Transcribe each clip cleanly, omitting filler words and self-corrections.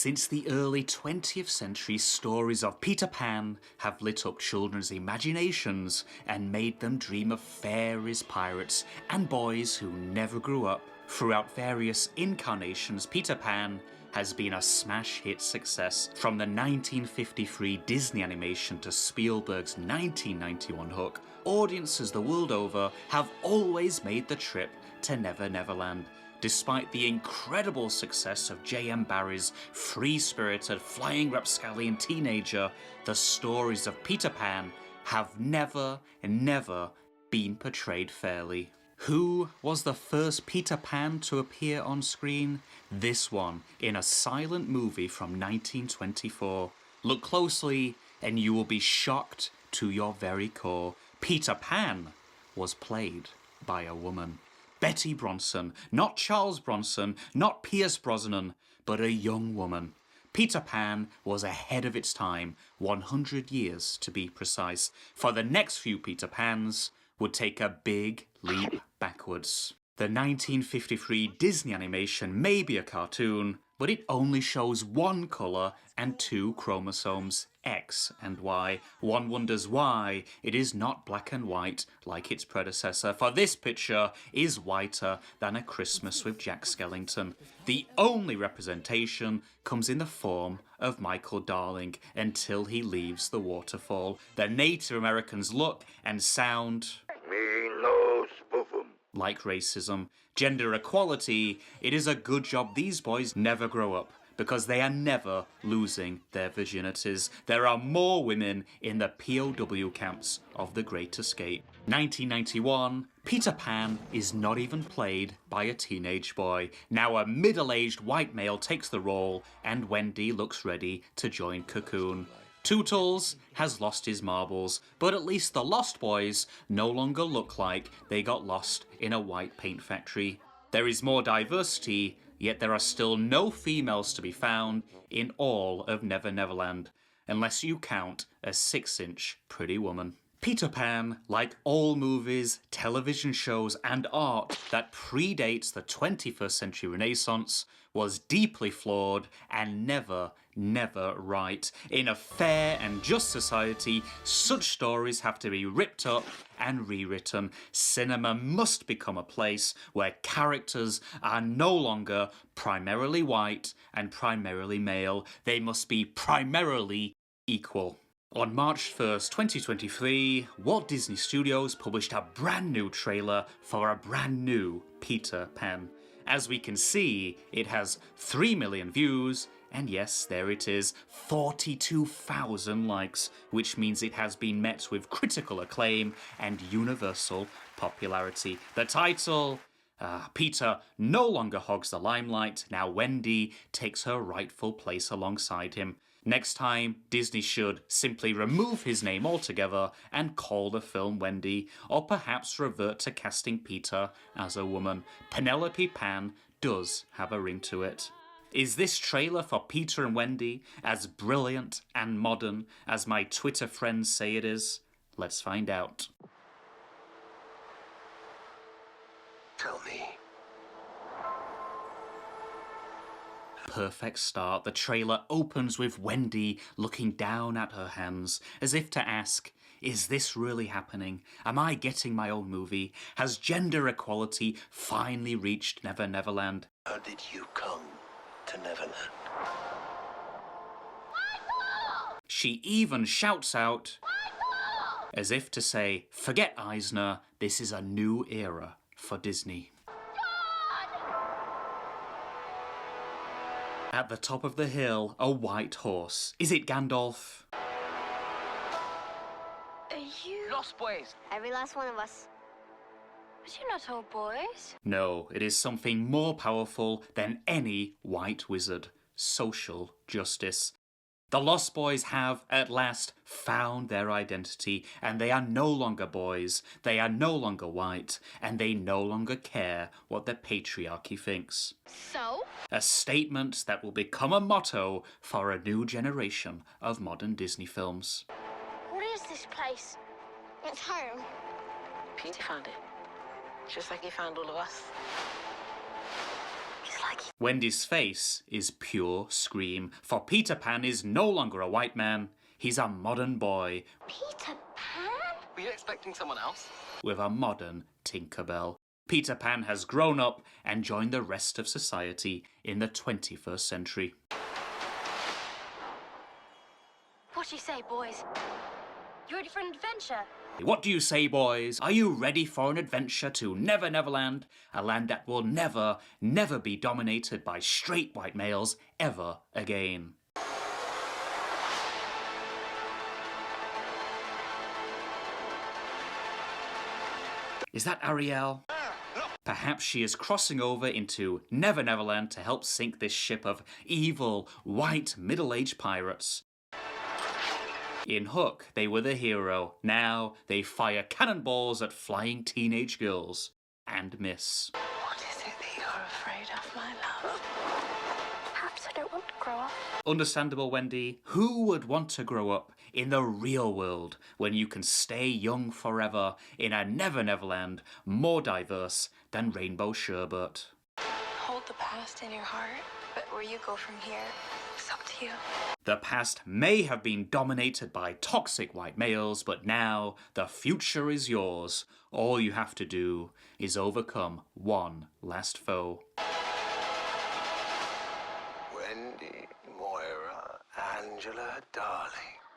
Since the early 20th century, stories of Peter Pan have lit up children's imaginations and made them dream of fairies, pirates, and boys who never grew up. Throughout various incarnations, Peter Pan has been a smash hit success. From the 1953 Disney animation to Spielberg's 1991 Hook, audiences the world over have always made the trip to Neverland. Despite the incredible success of J.M. Barrie's free-spirited, flying rapscallion teenager, the stories of Peter Pan have never been portrayed fairly. Who was the first Peter Pan to appear on screen? This one, in a silent movie from 1924. Look closely and you will be shocked to your very core. Peter Pan was played by a woman. Betty Bronson, not Charles Bronson, not Pierce Brosnan, but a young woman. Peter Pan was ahead of its time, 100 years to be precise, for the next few Peter Pans would take a big leap backwards. The 1953 Disney animation may be a cartoon, but it only shows one colour and two chromosomes, X and Y. One wonders why it is not black and white like its predecessor, for this picture is whiter than A Christmas with Jack Skellington. The only representation comes in the form of Michael Darling until he leaves the waterfall. The Native Americans look and sound like racism. Gender equality, it is a good job these boys never grow up, because they are never losing their virginities. There are more women in the POW camps of The Great Escape. 1991, Peter Pan is not even played by a teenage boy. Now a middle-aged white male takes the role, and Wendy looks ready to join Cocoon. Tootles has lost his marbles, but at least the Lost Boys no longer look like they got lost in a white paint factory. There is more diversity, yet there are still no females to be found in all of Neverland, unless you count a 6-inch Pretty Woman. Peter Pan, like all movies, television shows, and art that predates the 21st century Renaissance, was deeply flawed and never right. In a fair and just society, such stories have to be ripped up and rewritten. Cinema must become a place where characters are no longer primarily white and primarily male. They must be primarily equal. On March 1st, 2023, Walt Disney Studios published a brand new trailer for a brand new Peter Pan. As we can see, it has 3 million views, and yes, there it is, 42,000 likes, which means it has been met with critical acclaim and universal popularity. The title, Peter no longer hogs the limelight, now Wendy takes her rightful place alongside him. Next time, Disney should simply remove his name altogether and call the film Wendy, or perhaps revert to casting Peter as a woman. Penelope Pan does have a ring to it. Is this trailer for Peter and Wendy as brilliant and modern as my Twitter friends say it is? Let's find out. Tell me. Perfect start. The trailer opens with Wendy looking down at her hands as if to ask, is this really happening? Am I getting my own movie? Has gender equality finally reached Neverland? How did you come to Neverland? She even shouts out, as if to say, forget Eisner, this is a new era for Disney. At the top of the hill, a white horse. Is it Gandalf? Are you... Lost Boys? Every last one of us. But you're not all boys. No, it is something more powerful than any white wizard. Social justice. The Lost Boys have, at last, found their identity, and they are no longer boys, they are no longer white, and they no longer care what the patriarchy thinks. So? A statement that will become a motto for a new generation of modern Disney films. What is this place? It's home. Peter found it. Just like he found all of us. It's like like he... Wendy's face is pure scream, for Peter Pan is no longer a white man. He's a modern boy Peter Pan? Were you expecting someone else? with a modern Tinkerbell. Peter Pan has grown up and joined the rest of society in the 21st century. What do you say, boys? You ready for an adventure? What do you say, boys? Are you ready for an adventure to Neverland? A land that will never, never be dominated by straight white males ever again. Is that Ariel? Perhaps she is crossing over into Neverland to help sink this ship of evil, white, middle-aged pirates. In Hook, they were the hero. Now they fire cannonballs at flying teenage girls. And miss. What is it that you're afraid of, my love? Perhaps I don't want to grow up. Understandable, Wendy. Who would want to grow up in the real world when you can stay young forever in a Neverland more diverse than Rainbow Sherbet? Hold the past in your heart, but where you go from here, it's up to you. The past may have been dominated by toxic white males, but now the future is yours. All you have to do is overcome one last foe. Wendy, Moira, Angela, darling.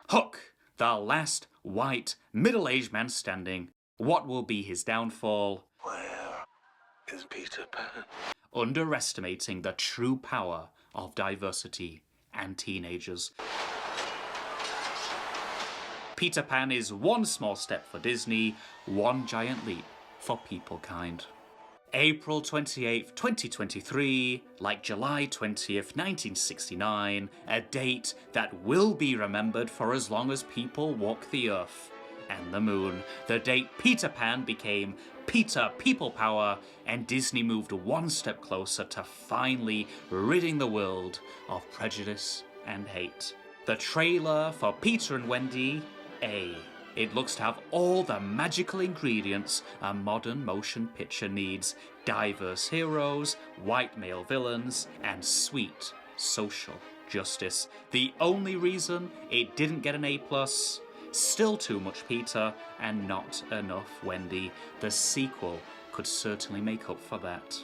Hook, the last white middle-aged man standing. What will be his downfall? Where is Peter Pan? Underestimating the true power of diversity and teenagers. Peter Pan is one small step for Disney, one giant leap for peoplekind. April 28th, 2023, like July 20th, 1969, a date that will be remembered for as long as people walk the earth and the moon. The date Peter Pan became Peter People Power, and Disney moved one step closer to finally ridding the world of prejudice and hate. The trailer for Peter and Wendy, it looks to have all the magical ingredients a modern motion picture needs: diverse heroes, white male villains, and sweet social justice. The only reason it didn't get an A+, still too much Peter and not enough Wendy. The sequel could certainly make up for that.